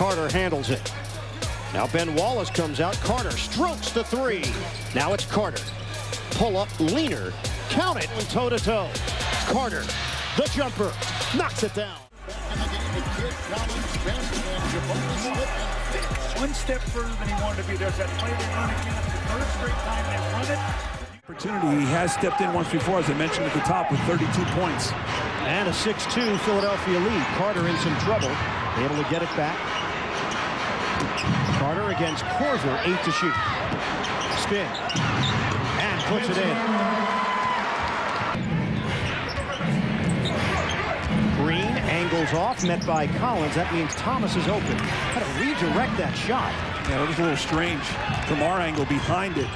Carter handles it. Now Ben Wallace comes out. Carter strokes the three. Now it's Carter. Pull up, leaner. Count it, toe-to-toe. Carter, the jumper, knocks it down. One step further than he wanted to be. There's that play they run again. It's the third straight time they run it. Opportunity. He has stepped in once before, as I mentioned at the top, with 32 points. And a 6-2 Philadelphia lead. Carter in some trouble. Able to get it back. Carter against Korver, 8 to shoot. Spin. And puts it in. Green angles off, met by Collins. That means Thomas is open. How to redirect that shot. Yeah, that was a little strange from our angle behind it.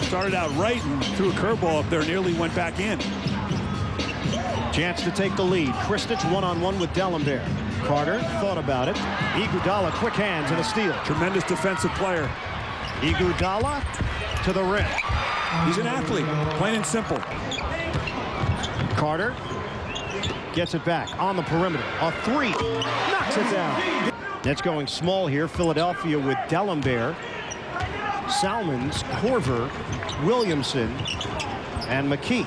Started out right and threw a curveball up there, nearly went back in. Chance to take the lead. Kristich one-on-one with Dellenberg. Carter thought about it. Iguodala, quick hands and a steal. Tremendous defensive player. Iguodala to the rim. He's an athlete, plain and simple. Carter gets it back on the perimeter. A three. Knocks it down. Nets going small here. Philadelphia with Dellenberg, Salmons, Korver, Williamson, and McKee.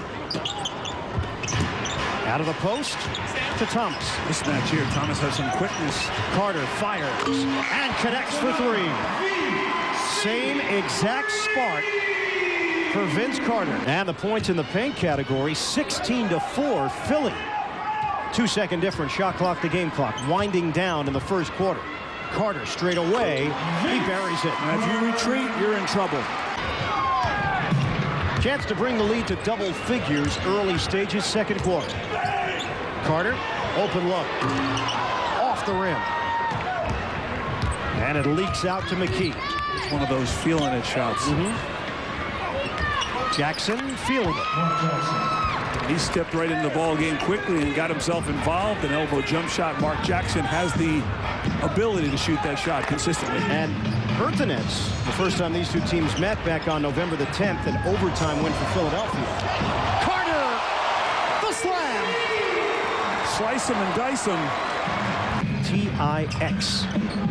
Out of the post to Thomas. This match here, Thomas has some quickness. Carter fires and connects for three. Same exact spark for Vince Carter. And the points in the paint category, 16-4 Philly. 2-second difference, shot clock to game clock, winding down in the first quarter. Carter straight away, he buries it. And if you retreat, you're in trouble. Chance to bring the lead to double figures early stages, second quarter. Carter, open look, off the rim. And it leaks out to McKee. It's one of those feeling it shots. Jackson feeling it. He stepped right into the ball game quickly and got himself involved. An elbow jump shot. Mark Jackson has the ability to shoot that shot consistently. And hurt the Nets the first time these two teams met back on November the 10th, an overtime win for Philadelphia. Carter, the slam. Slice him and dice him. T-I-X.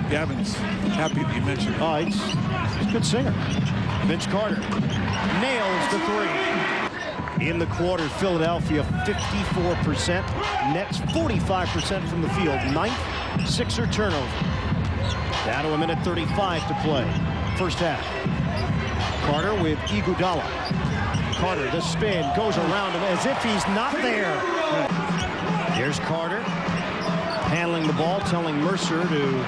Gavin's happy that you mentioned it. Oh, he's a good singer. Vince Carter nails the three. In the quarter, Philadelphia 54%. Nets 45% from the field. Ninth Sixer turnover. Down to a minute 35 to play. First half. Carter with Iguodala. Carter, the spin, goes around him as if he's not there. Here's Carter. Handling the ball, telling Mercer to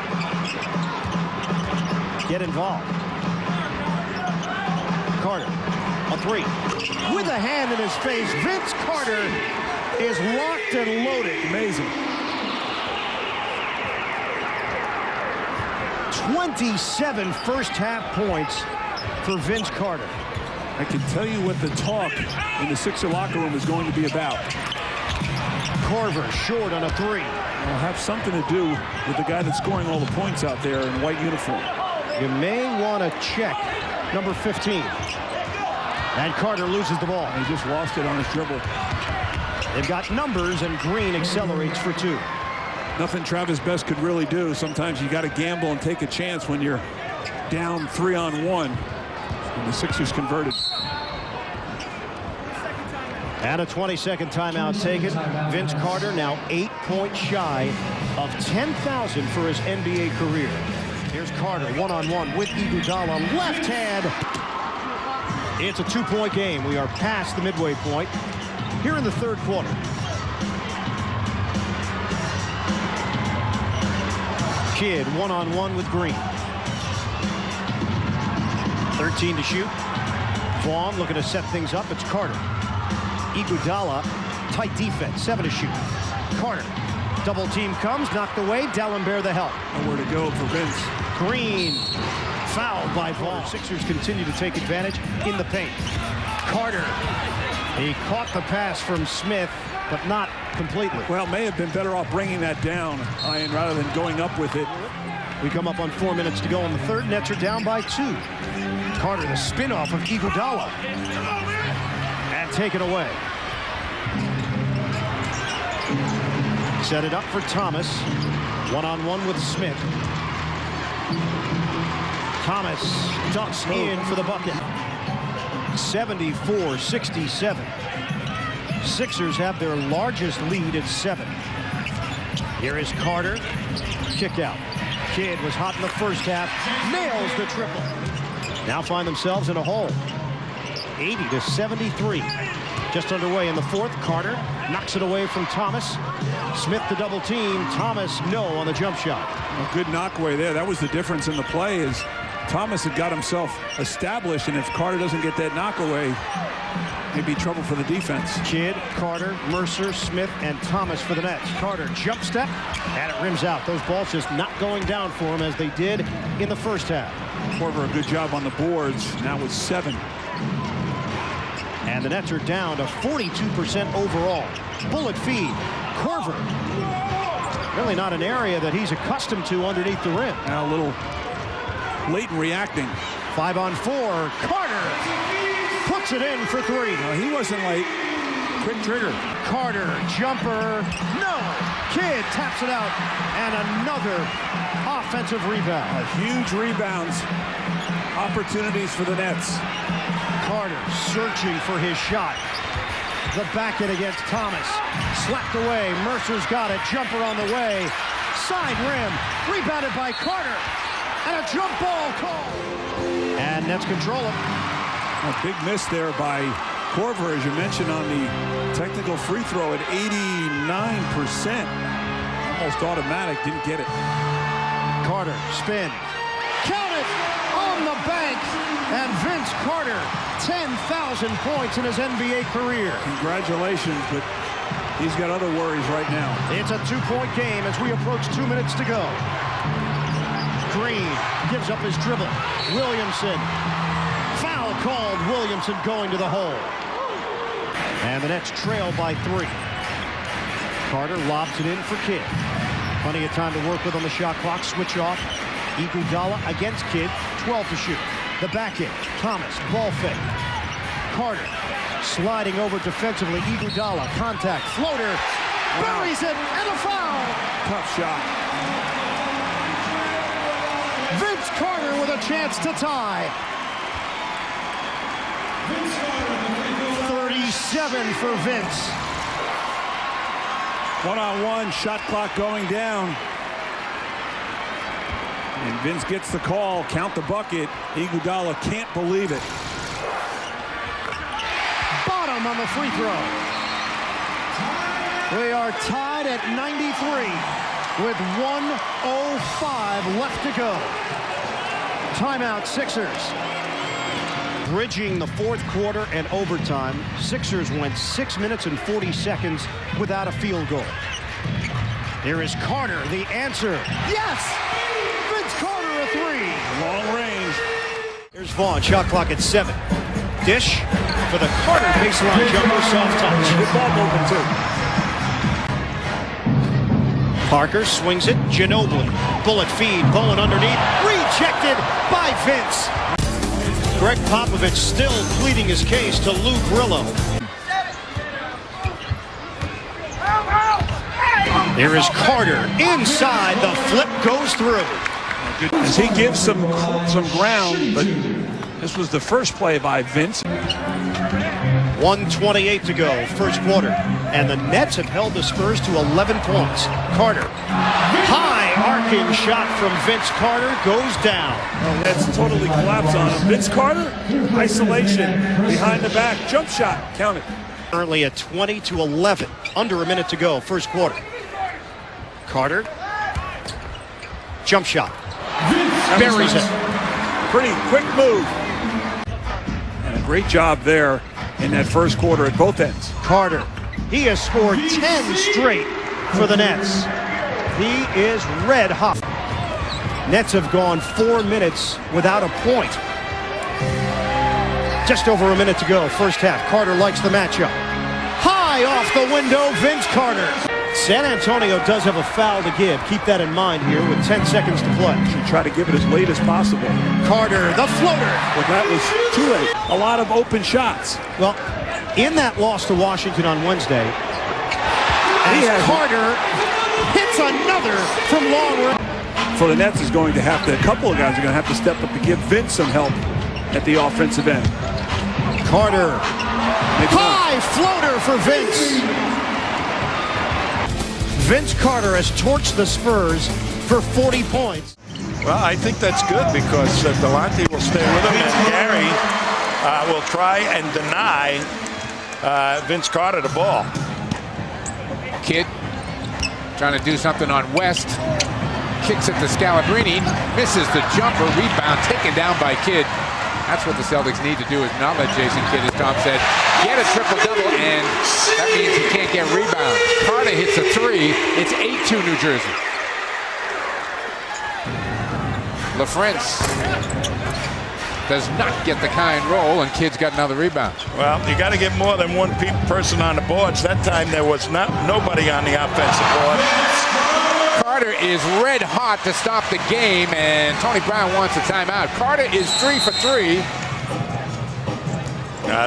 get involved. Carter, a three. With a hand in his face, Vince Carter is locked and loaded. Amazing. 27 first half points for Vince Carter. I can tell you what the talk in the Sixer locker room is going to be about. Korver short on a three. It'll have something to do with the guy that's scoring all the points out there in white uniform. You may want to check number 15. And Carter loses the ball. He just lost it on his dribble. They've got numbers, and Green accelerates for two. Nothing Travis Best could really do. Sometimes you got to gamble and take a chance when you're down 3-on-1. And the Sixers converted. And a 20-second timeout taken. Vince Carter now 8 points shy of 10,000 for his NBA career. Here's Carter one-on-one with Iguodala. Left hand. It's a two-point game. We are past the midway point here in the third quarter. Kidd one-on-one with Green. 13 to shoot. Vaughn looking to set things up. It's Carter. Iguodala, tight defense, 7 to shoot. Carter, double team comes, knocked away. Dellenberg the help. Nowhere to go for Vince. Green, fouled by Vaughn. Sixers continue to take advantage in the paint. Carter, he caught the pass from Smith, but not completely. Well, may have been better off bringing that down, Ian, rather than going up with it. We come up on 4 minutes to go in the third. Nets are down by 2. Carter, the spin-off of Iguodala. And taken away. Set it up for Thomas. One-on-one with Smith. Thomas ducks in for the bucket. 74-67. Sixers have their largest lead at 7. Here is Carter. Kick out. Kidd was hot in the first half. Nails the triple. Now find themselves in a hole. 80-73. Just underway in the fourth. Carter knocks it away from Thomas. Smith the double team. Thomas no on the jump shot. A good knockaway there. That was the difference in the play, is Thomas had got himself established, and if Carter doesn't get that knockaway, maybe trouble for the defense. Kidd, Carter, Mercer, Smith, and Thomas for the Nets. Carter jump step, and it rims out. Those balls just not going down for him as they did in the first half. Korver, a good job on the boards. Now with 7. And the Nets are down to 42% overall. Bullet feed. Korver. Really not an area that he's accustomed to underneath the rim. Now a little late in reacting. 5-on-4. Carter puts it in for 3. No, he wasn't late. Quick trigger. Carter, jumper, no! Kidd taps it out, and another offensive rebound. Huge rebounds. Opportunities for the Nets. Carter searching for his shot. The back in against Thomas. Slapped away. Mercer's got it. Jumper on the way. Side rim. Rebounded by Carter. And a jump ball call. And Nets control it. A big miss there by Korver, as you mentioned, on the technical free throw at 89%. Almost automatic. Didn't get it. Carter spin. Count it on the bank. And Vince Carter, 10,000 points in his NBA career. Congratulations, but he's got other worries right now. It's a 2-point game as we approach 2 minutes to go. Green gives up his dribble. Williamson. Foul called. Williamson going to the hole. And the Nets trail by 3. Carter lobs it in for Kidd. Plenty of time to work with on the shot clock. Switch off. Iguodala against Kidd. 12 to shoot. The back end. Thomas. Ball fake. Carter sliding over defensively. Iguodala. Contact. Floater. Buries it. And a foul. Tough shot. Vince Carter with a chance to tie. 37 for Vince. One-on-one, shot clock going down. And Vince gets the call, count the bucket. Iguodala can't believe it. Bottom on the free throw. We are tied at 93 with 1:05 left to go. Timeout, Sixers. Bridging the fourth quarter and overtime, Sixers went 6 minutes and 40 seconds without a field goal. Here is Carter, the answer. Yes! Vince Carter, a 3. Long range. Here's Vaughn, shot clock at 7. Dish for the Carter baseline jumper, soft touch. Good ball movement, too. Parker swings it, Ginobili. Bullet feed, Bowen underneath. Rejected by Vince. Greg Popovich still pleading his case to Lou Grillo. There is Carter inside. The flip goes through. As he gives some ground, but this was the first play by Vince. 1:28 to go, first quarter. And the Nets have held the Spurs to 11 points. Carter. High arcing shot from Vince Carter goes down. The Nets totally collapse on him. Vince Carter, isolation, behind the back, jump shot, count it. Currently at 20-11, under a minute to go, first quarter. Carter. Jump shot. Buries it. Pretty quick move. And a great job there in that first quarter at both ends. Carter. He has scored 10 straight for the Nets. He is red hot. Nets have gone 4 minutes without a point. Just over a minute to go, first half. Carter likes the matchup. High off the window, Vince Carter. San Antonio does have a foul to give. Keep that in mind here with 10 seconds to play. Should try to give it as late as possible. Carter, the floater. But that was too late. A lot of open shots. Well, in that loss to Washington on Wednesday, as Carter hits another from long range. for the Nets is going to have to, a couple of guys are going to have to step up to give Vince some help at the offensive end. Carter. High floater for Vince. Vince Carter has torched the Spurs for 40 points. Well, I think that's good because Delonte will stay with him, and Gary will try and deny Vince Carter the ball. Kidd trying to do something on West. Kicks it to Scalabrine. Misses the jumper. Rebound taken down by Kidd. That's what the Celtics need to do, is not let Jason Kidd, as Tom said, get a triple-double, and that means he can't get rebounds. Carter hits a three. It's 8-2 New Jersey. LaFrentz does not get the kind roll, and Kidd's got another rebound. Well, you got to get more than one person on the boards. That time there was nobody on the offensive board. Carter is red hot to stop the game, and Tony Brown wants a timeout. Carter is 3 for 3.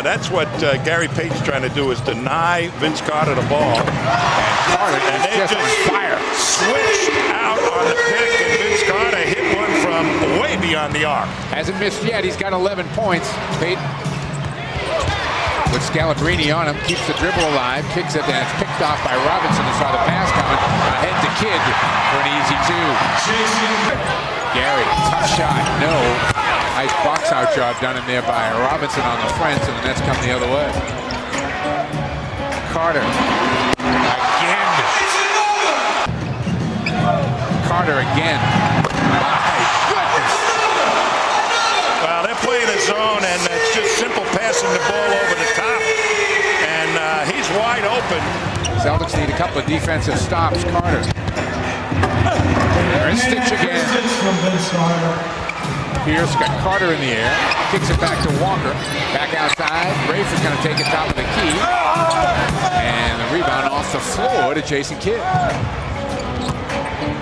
That's what Gary Payton's trying to do, is deny Vince Carter the ball. And they just on fire. Switched out on the pick, and Vince Carter hit one from way beyond the arc. Hasn't missed yet. He's got 11 points. Payton with Scalabrine on him, keeps the dribble alive, kicks it, and it's picked off by Robinson, who saw the pass coming. Ahead to Kidd for an easy two. Gary, tough shot, no. Nice box out job done in there by Robinson on the French, and the Nets come the other way. Carter. Again. Carter again. My goodness. Well, they're playing a zone, and it's just simple passing the ball over the top. And he's wide open. Celtics need a couple of defensive stops. Carter. There's Stitch again. Pierce got Carter in the air. Kicks it back to Walker. Back outside. Rafe is going to take it top of the key. And the rebound off the floor to Jason Kidd.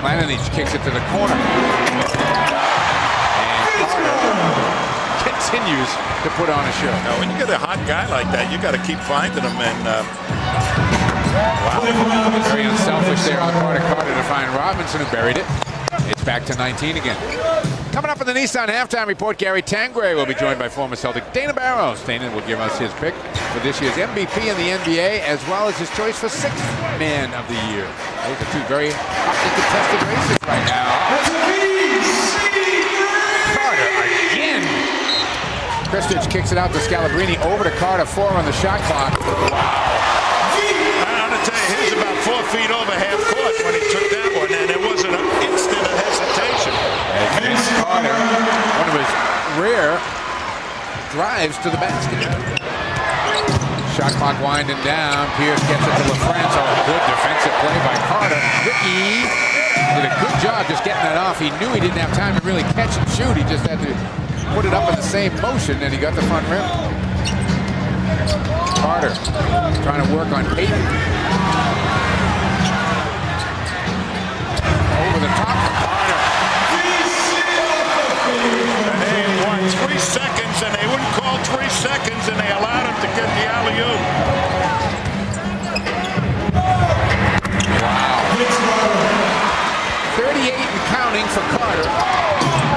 Clananich kicks it to the corner. And Carter continues to put on a show. Now, when you get a hot guy like that, you got to keep finding him. And wow, very unselfish there on the part of Carter to find Robinson, who buried it. It's back to 19 again. Coming up in the Nissan Halftime Report, Gary Tangray will be joined by former Celtic Dana Barros. Dana will give us his pick for this year's MVP in the NBA, as well as his choice for Sixth Man of the Year. Those are two very hotly contested races right now. Carter again. Kristich kicks it out to Scalabrine, over to Carter, 4 on the shot clock. Wow. I'm going to tell you, he was about 4 feet over half court when he took that one, and there wasn't an instant of hesitation. And Carter, one of his rare drives to the basket. Shot clock winding down. Pierce gets it to LaFrentz. Oh, good defensive play by Carter. Ricky did a good job just getting that off. He knew he didn't have time to really catch and shoot. He just had to put it up in the same motion, and he got the front rim. Carter trying to work on Payton. Over the top for Carter. And they won 3 seconds, and they wouldn't call 3 seconds, and they allowed him to get the alley-oop. Wow. 38 and counting for Carter.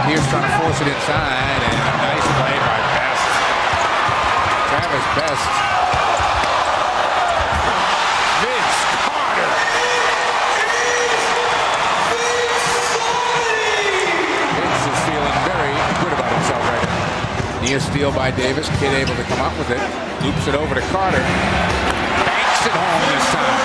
Pierce trying to force it inside, and a nice play by Best. Travis Best. Vince Carter. Vince is feeling very good about himself right now. Near steal by Davis. Kidd able to come up with it. Loops it over to Carter. Banks it home this time.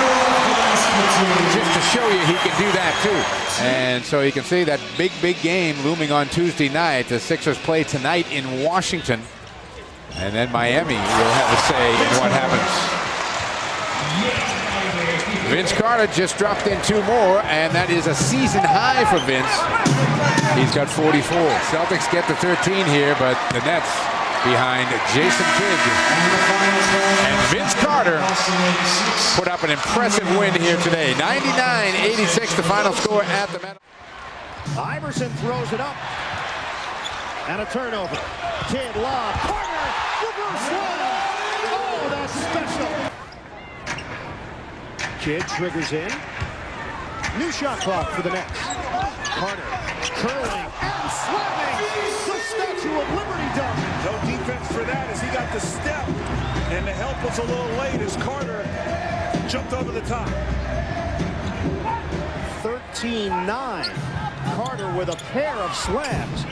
Just to show you he can do that too. And so you can see that big game looming on Tuesday night. The Sixers play tonight in Washington. And then Miami will have a say in what happens. Vince Carter just dropped in 2 more, and that is a season high for Vince. He's got 44. Celtics get the 13 here, but the Nets behind Jason Kidd. And Vince Carter put up an impressive win here today. 99-86 the final score at the Meadow. Iverson throws it up. And a turnover. Kidd lob. Corner. Reverse one. Oh, that's special. Kidd triggers in. New shot clock for the Nets. Carter Curling and slamming the Statue of Liberty dunk. No defense for that as he got the step. And the help was a little late as Carter jumped over the top. 13-9. Carter with a pair of slams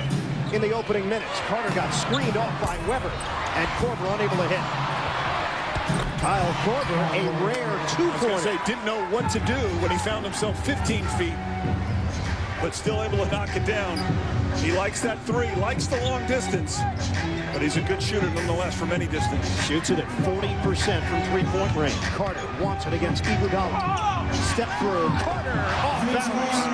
in the opening minutes. Carter got screened off by Weber, and Korver unable to hit. Kyle Korver, a rare two-pointer. Didn't know what to do when he found himself 15 feet, but still able to knock it down. He likes that three, likes the long distance, but he's a good shooter nonetheless from any distance. Shoots it at 40% from three-point range. Carter wants it against Iguodala. Step through. Carter off balance.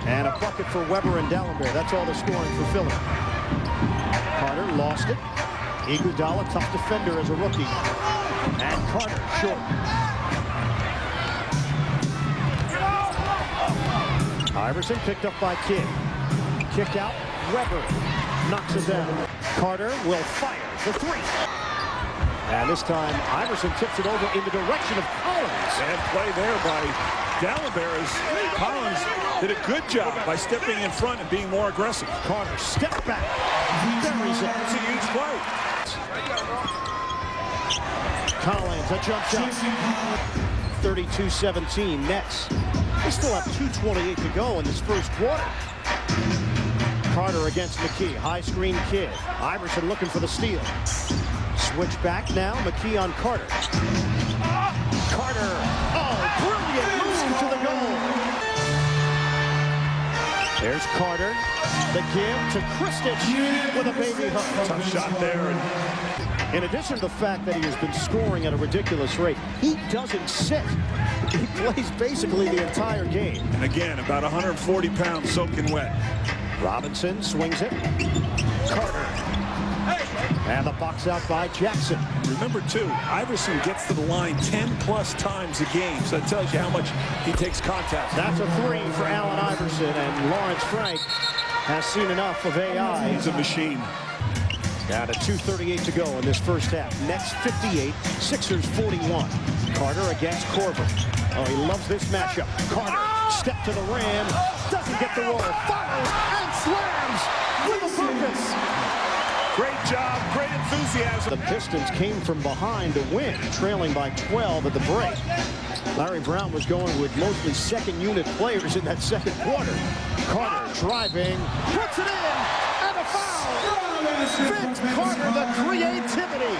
And a bucket for Weber and Dalembert. That's all the scoring for Philly. Carter lost it. Iguodala, tough defender as a rookie. And Carter short. Iverson picked up by Kidd. Kick out. Weber knocks it down. Carter will fire the three. And this time, Iverson tips it over in the direction of Collins. Bad play there by Dalembert. Collins did a good job by stepping in front and being more aggressive. Carter step back. Buries it. It's a huge play. Collins, a jump shot. 32-17 Nets. They still have 2:28 to go in this first quarter. Carter against McKee. High screen Kidd. Iverson looking for the steal. Switch back now. McKee on Carter. Carter. Oh, brilliant move to the goal. There's Carter. The give to Kristich with a baby hook. Tough shot there. In addition to the fact that he has been scoring at a ridiculous rate, he doesn't sit. He plays basically the entire game. And again, about 140 pounds soaking wet. Robinson swings it. Carter. And the box out by Jackson. Remember, too, Iverson gets to the line 10-plus times a game, so that tells you how much he takes contact. That's a three for Allen Iverson, and Lawrence Frank has seen enough of AI. He's a machine. Down to 2:38 to go in this first half. Nets 58, Sixers 41. Carter against Korver. Oh, he loves this matchup. Carter, step to the rim, doesn't get the roll, fires and slams with a purpose. Great job, great enthusiasm. The Pistons came from behind to win, trailing by 12 at the break. Larry Brown was going with mostly second-unit players in that second quarter. Carter driving, puts it in, and a foul. Vince Carter, the creativity.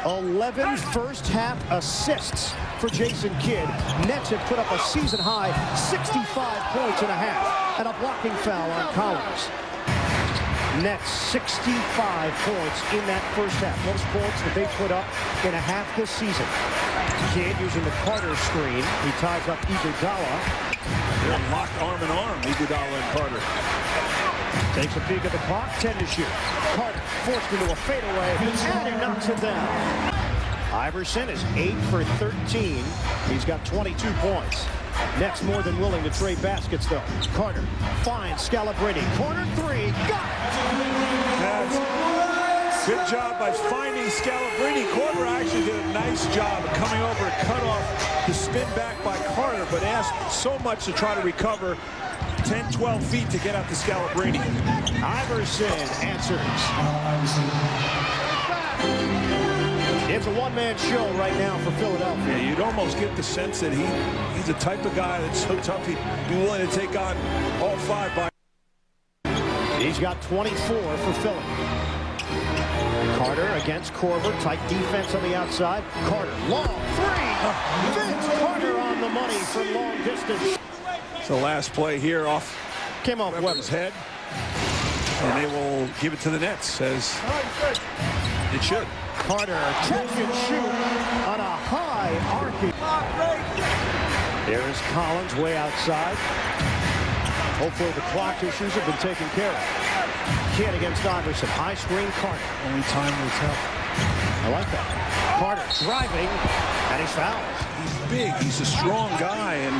11 first-half assists for Jason Kidd. Nets have put up a season-high 65 points and a half, and a blocking foul on Collins. Nets 65 points in that first half. Most points that they put up in a half this season. Kidd using the Carter screen. He ties up Iguodala. They're locked arm in arm, Iguodala and Carter. Takes a peek at the clock, 10 to shoot. Carter forced into a fadeaway, and he knocks it down. Iverson is 8 for 13. He's got 22 points. Nets more than willing to trade baskets, though. Carter finds Scalabrine. Corner three. Got it! Good job by finding Scalabrine. Korver actually did a nice job of coming over and cut off the spin back by Carter, but asked so much to try to recover 10, 12 feet to get out to Scalabrine. Iverson answers. It's a one-man show right now for Philadelphia. Yeah, you'd almost get the sense that he's the type of guy that's so tough he'd be willing to take on all five by. He's got 24 for Philly. Carter against Korver. Tight defense on the outside. Carter, long three. Vince Carter on the money from long distance. So last play here Came off Weber's head. And they will give it to the Nets, as it should. Carter, catch and shoot on a high arcing. There's Collins way outside. Hopefully the clock issues have been taken care of. Kidd against Iverson. High screen, Carter. Only time will tell. I like that. Carter driving, and he's fouled. He's big. He's a strong guy, and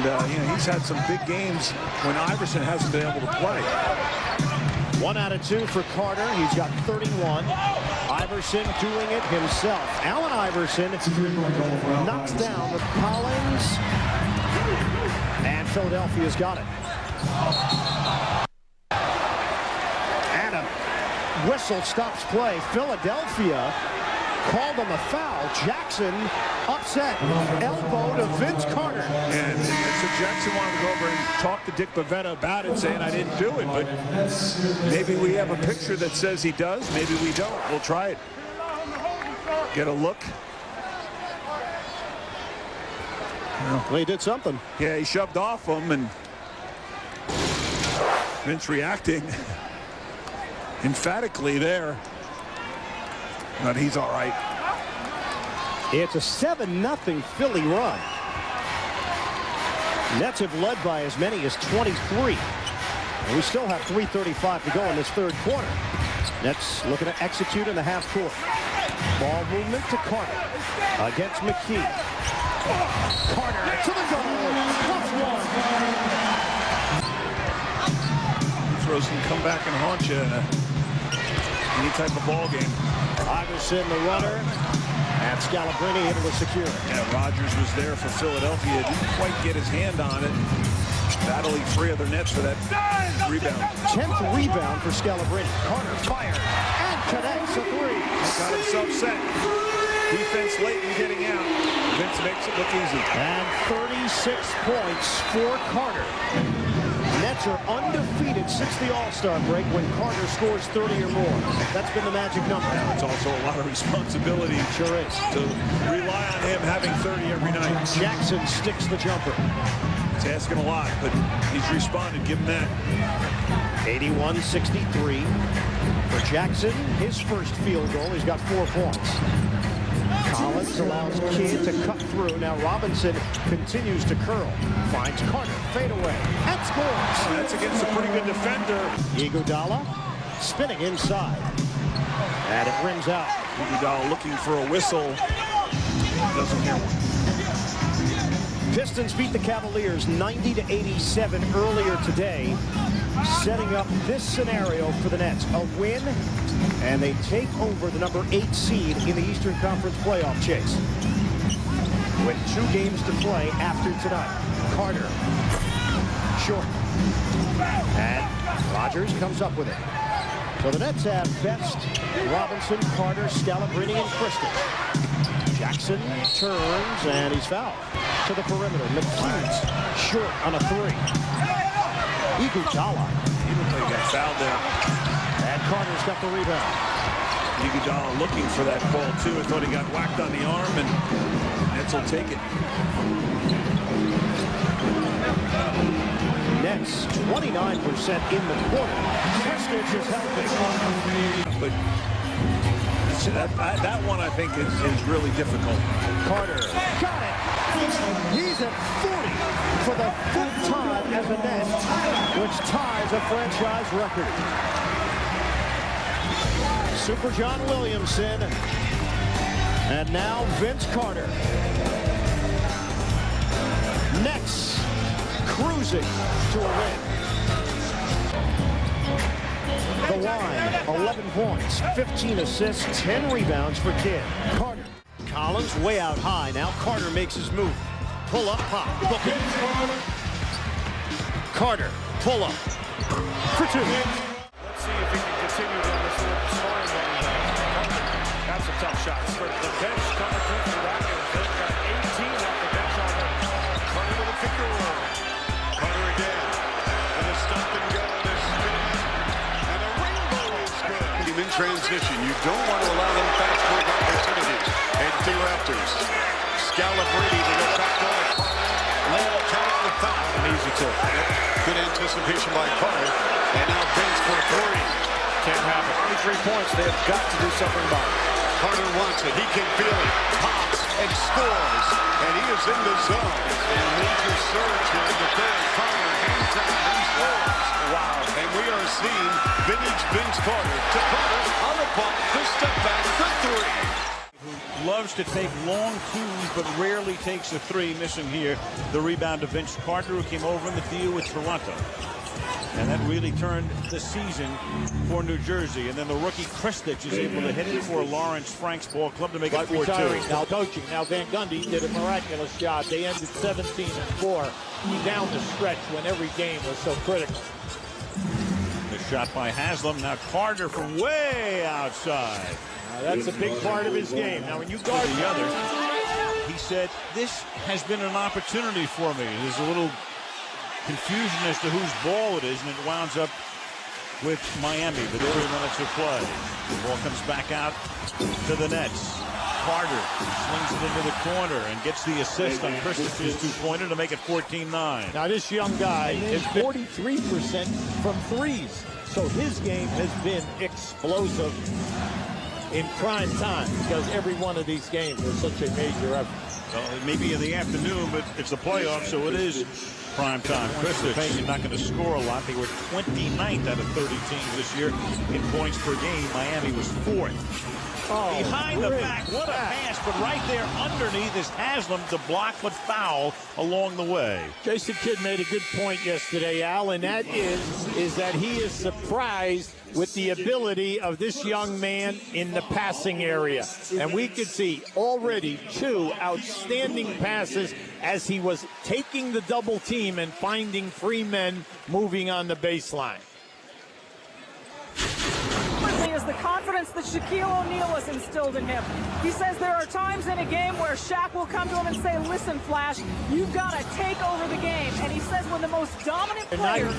he's had some big games when Iverson hasn't been able to play. 1 out of 2 for Carter. He's got 31. Iverson doing it himself. Allen Iverson knocks down with Collins and Philadelphia's got it. And a whistle stops play. Philadelphia called him a foul. Jackson upset. Elbow to Vince Carter. And so Jackson wanted to go over and talk to Dick Bavetta about it, saying I didn't do it. But maybe we have a picture that says he does. Maybe we don't. We'll try it. Get a look. Well, he did something. Yeah, he shoved off him, and Vince reacting emphatically there. But he's all right. It's a 7-0 Philly run. Nets have led by as many as 23. And we still have 3:35 to go in this third quarter. Nets looking to execute in the half court. Ball movement to Carter against McKee. Carter to the goal. +1. Throws can come back and haunt you in any type of ball game. Iverson, the runner, and Scalabrine able to secure it. Yeah, Rodgers was there for Philadelphia. Didn't quite get his hand on it. Battling 3 other nets for that rebound. 10th rebound for Scalabrine. Carter fires and connects a 3. Got himself set. Defense late in getting out. Vince makes it look easy. And 36 points for Carter. Nets are undefeated since the All-Star break when Carter scores 30 or more. That's been the magic number. Now it's also a lot of responsibility. Sure is. To rely on him having 30 every night. Jackson sticks the jumper. It's asking a lot, but he's responded. Give him that. 81-63 for Jackson. His first field goal. He's got 4 points. Collins allows Kidd to cut through. Now Robinson continues to curl. Finds Carter. Fade away. And scores. That's against a pretty good defender. Iguodala spinning inside. And it rims out. Iguodala looking for a whistle. Doesn't hear one. Pistons beat the Cavaliers 90-87 earlier today, setting up this scenario for the Nets. A win, and they take over the number 8 seed in the Eastern Conference playoff chase. With 2 games to play after tonight. Carter, short. And Rodgers comes up with it. So the Nets have Best, Robinson, Carter, Scalabrine, and Kristen. Jackson turns, and he's fouled. To the perimeter. McKee short on a 3. Iguodala. He looked like he got fouled there. And Carter's got the rebound. Iguodala looking for that ball, too. I thought he got whacked on the arm, and Nets will take it. Nets 29% in the quarter. Kristich is healthy. But that one, I think, is really difficult. Carter got it. He's at 40 for the 5th time as a Net, which ties a franchise record. Super John Williamson, and now Vince Carter. Nets cruising to a win. The line, 11 points, 15 assists, 10 rebounds for Kidd. Carter. Collins way out high. Now Carter makes his move. Pull up, pop, book it. Carter, pull up for 2. Let's see if he can continue down this scoring run. That's a tough shot. The bench coming through for the Rockets. They've got 18 off the bench already. Carter with a finger roll. Carter again. And a stop and go. They're spinning. And a rainbow is good. In transition, you don't want to allow them fast break opportunities. And 2 Raptors. Scalabrine to go back on the corner. Lane counts the foul. An easy 2. Good anticipation by Carter. And now Vince for 3. Can't happen. 23 points. They have got to do something about it. Carter wants it. He can feel it. Pops and scores. And he is in the zone. A major surge here in the third. Carter hangs down these walls. Wow. And we are seeing vintage Vince Carter to Carter on the bump. The step back for 3. Loves to take long 2s, but rarely takes a 3. Missing here the rebound to Vince Carter, who came over in the deal with Toronto. And that really turned the season for New Jersey. And then the rookie Kristich is able to hit it for Lawrence Frank's ball club to make it 4-2. Now coaching. Now Van Gundy did a miraculous job. They ended 17-4 down the stretch when every game was so critical. The shot by Haslam. Now Carter from way outside. That's a big part of his game. Now when you guard the other, he said, this has been an opportunity for me. There's a little confusion as to whose ball it is, and it winds up with Miami with 3 minutes of play. The ball comes back out to the Nets. Carter swings it into the corner and gets the assist on Kristich's 2-pointer to make it 14-9. Now this young guy is 43% from threes, so his game has been explosive in prime time because every one of these games was such a major effort. Well, it may be in the afternoon, but it's the playoffs, so it is prime time. Kristich is not going to score a lot. They were 29th out of 30 teams this year in points per game. Miami was 4th. Oh, behind the back, what a pass, but right there underneath is Haslam to block but foul along the way. Jason Kidd made a good point yesterday, Al, and that is that he is surprised with the ability of this young man in the passing area. And we could see already 2 outstanding passes as he was taking the double team and finding 3 men moving on the baseline. Is the confidence that Shaquille O'Neal has instilled in him. He says there are times in a game where Shaq will come to him and say, listen, Flash, you've got to take over the game. And he says when the most dominant player...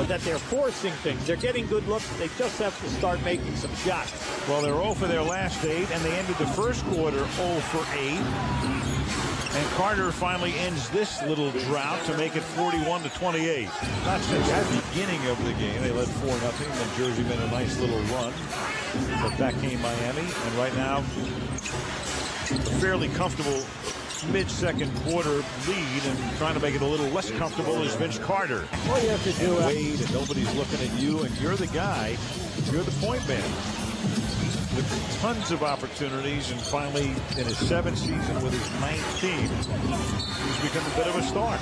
that they're forcing things. They're getting good looks. They just have to start making some shots. Well, they're 0 for their last 8, and they ended the first quarter 0 for 8. And Carter finally ends this little drought to make it 41-28. Not since the beginning of the game. They led 4-0. Then Jersey made a nice little run. But back came Miami. And right now, a fairly comfortable mid-second quarter lead. And trying to make it a little less comfortable is Vince Carter. All you have to do... Wade, and nobody's looking at you, and you're the guy. You're the point man. With tons of opportunities, and finally in his 7th season with his 9th team, he's become a bit of a star.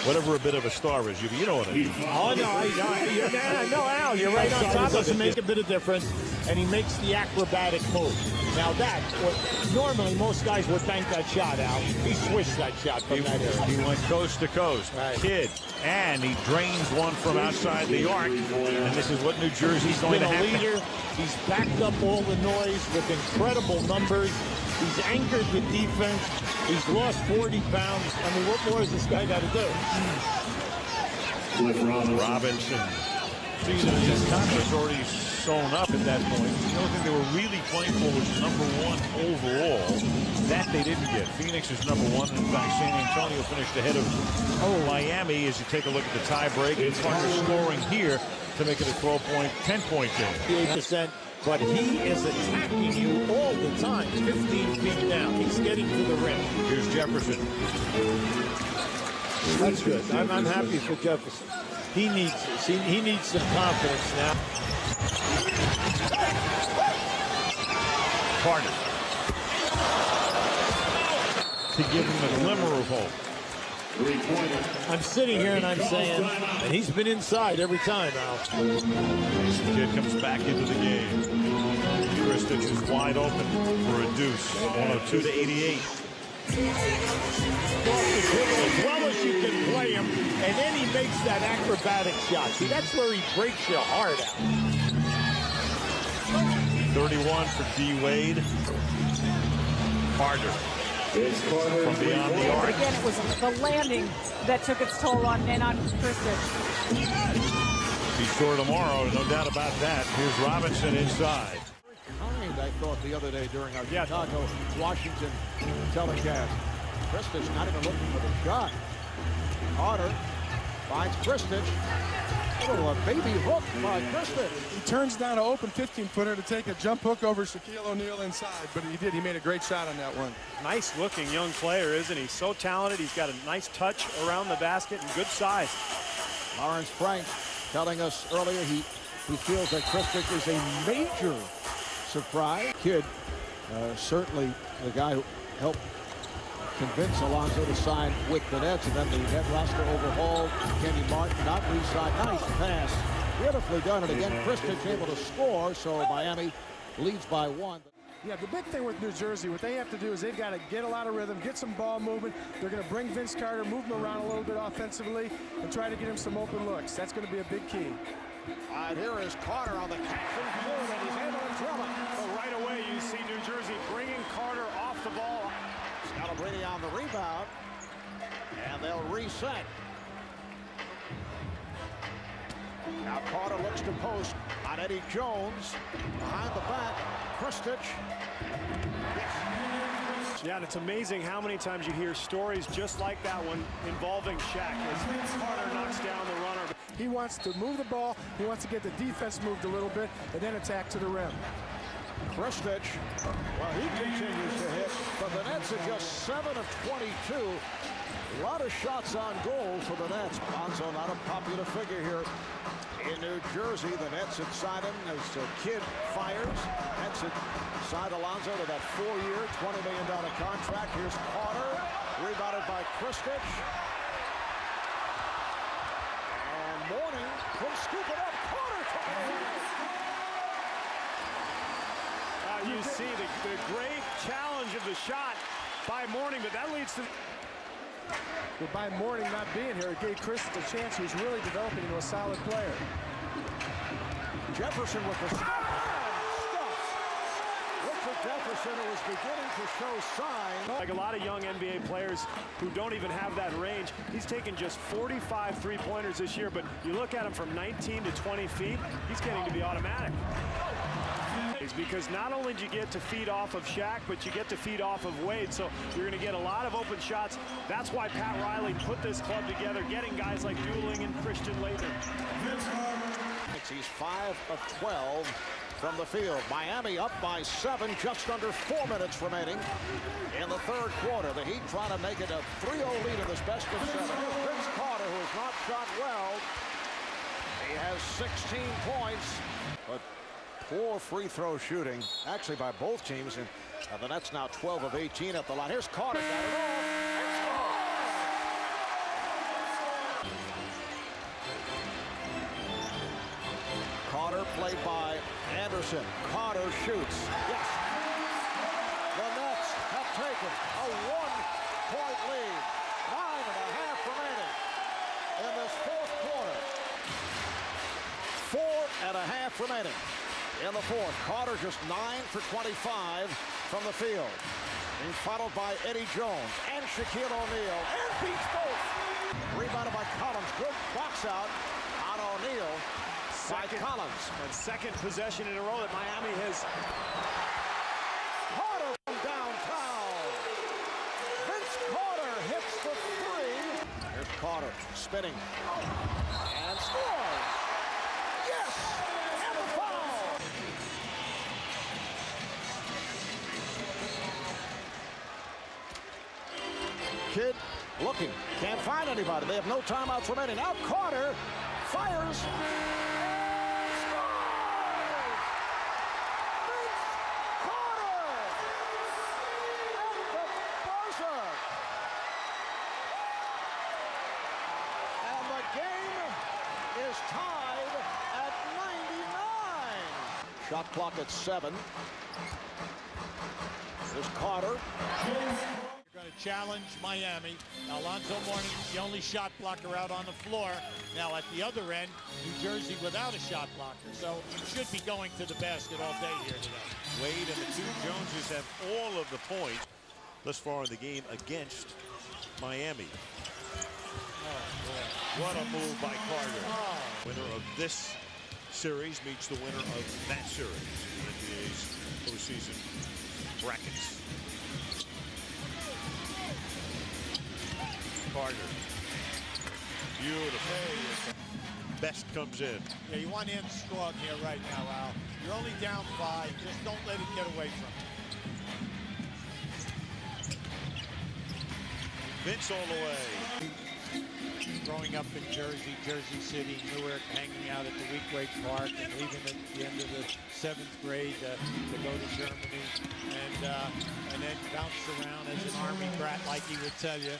Whatever a bit of a star is, you know what I mean. Oh, no, Al, you're right on top. Doesn't make a bit of difference, and he makes the acrobatic move. Now normally most guys would bank that shot, Al. He swished that shot from that area. He went coast to coast. Right. Kidd, and he drains one from outside the arc, and this is what New Jersey's going to have. He's been a leader. He's backed up all the noise with incredible numbers. He's anchored the defense. He's lost 40 pounds. I mean, what more has this guy got to do? Robinson. Season his confidence already sewn up at that point. The only thing they were really playing for was #1 overall. That they didn't get. Phoenix is #1. In fact, San Antonio finished ahead of Miami as you take a look at the tie break. It's scoring here to make it a 10-point game. 8%. But he is attacking you all the time. 15 feet down. He's getting to the rim. Here's Jefferson. That's good. I'm happy for Jefferson. He needs this. He needs some confidence now. Carter. To give him a glimmer of hope. I'm sitting here and I'm saying, and he's been inside every time, Al. Kid comes back into the game. Kristich is wide open for a deuce. 102-88. As well as you can play him, and then he makes that acrobatic shot. See, that's where he breaks your heart out. 31 for D. Wade. Carter. From beyond the arc. Again, it was the landing that took its toll on Kristich. Be sure tomorrow, no doubt about that. Here's Robinson inside. Kind, I thought, the other day during our Chicago-Washington telecast. Kristich not even looking for the shot. Carter finds Kristich. A baby hook by Kristich. He turns down an open 15-footer to take a jump hook over Shaquille O'Neal inside, but he did. He made a great shot on that one. Nice-looking young player, isn't he? So talented. He's got a nice touch around the basket and good size. Lawrence Frank telling us earlier he feels that Kristich is a major surprise. Kidd, certainly the guy who helped convince Alonso to sign with the Nets, and then the net roster overhauled. Kenny Martin not re-signed. Nice pass. Beautifully done. And again, Kristich able to score, so Miami leads by 1. Yeah, the big thing with New Jersey, what they have to do is they've got to get a lot of rhythm, get some ball movement. They're going to bring Vince Carter, move him around a little bit offensively, and try to get him some open looks. That's going to be a big key. All right, here is Carter on the catch and shoot, and he's able to drill it. So right away, you see New Jersey bringing Carter off the ball. Scalabrine on the rebound, and they'll reset. Now Carter looks to post on Eddie Jones. Behind the back, Kristich. Yeah, and it's amazing how many times you hear stories just like that one involving Shaq as Carter knocks down the runner. He wants to move the ball. He wants to get the defense moved a little bit and then attack to the rim. Kristich, well, he continues to hit, but the Nets are just 7 of 22. A lot of shots on goal for the Nets. Alonso not a popular figure here in New Jersey. The Nets inside him as Kidd fires. Nets inside Alonso to that 4-year, $20 million contract. Here's Carter, rebounded by Kristich. And Mourning couldn't scoop it up. Carter took it away. You see the great challenge of the shot by Mourning, but that leads to... But by Mourning not being here, it gave Kristich a chance. He's really developing into a solid player. Jefferson with the stop. Richard Jefferson, who is beginning to show signs. Like a lot of young NBA players who don't even have that range, he's taken just 45 three-pointers this year, but you look at him from 19 to 20 feet, he's getting to be automatic. Because not only do you get to feed off of Shaq, but you get to feed off of Wade, so you're going to get a lot of open shots. That's why Pat Riley put this club together, getting guys like Dooling and Christian Laettner. He's 5 of 12 from the field. Miami up by 7, just under 4 minutes remaining in the third quarter. The Heat trying to make it a 3-0 lead in this best of 7. Vince Carter, who has not shot well. He has 16 points, but poor free throw shooting, actually by both teams, and the Nets now 12 of 18 at the line. Here's Carter, got it off. Carter played by Anderson. Carter shoots. Yes. The Nets have taken a 1-point lead. 9.5 remaining in this fourth quarter. 4.5 remaining. In the fourth, Carter just 9 for 25 from the field. He's followed by Eddie Jones and Shaquille O'Neal, and beats both. Rebounded by Collins. Good box out on O'Neal by Collins. And second possession in a row that Miami has. Carter from downtown. Vince Carter hits the 3. Here's Carter spinning and scores. Yes! And a foul! Kidd looking, can't find anybody. They have no timeouts remaining. Now Carter fires. Scores! Vince Carter at the buzzer. And the game is tied at 99. Shot clock at 7. There's Carter. Going to challenge Miami. Alonzo Mourning, the only shot blocker out on the floor. Now at the other end, New Jersey without a shot blocker. So it should be going to the basket all day here today. Wade and the two Joneses have all of the points thus far in the game against Miami. What a move by Carter. Winner of this series meets the winner of that series in the NBA's postseason brackets. Carter. Beautiful. Best comes in. Yeah, you want to end strong here right now, Al. You're only down 5. Just don't let it get away from you. Vince all the way. growing up in Jersey, Jersey City, Newark, hanging out at the Weequahic Park, and leaving at the end of the 7th grade to go to Germany, and then bounced around as an Army brat, like he would tell you,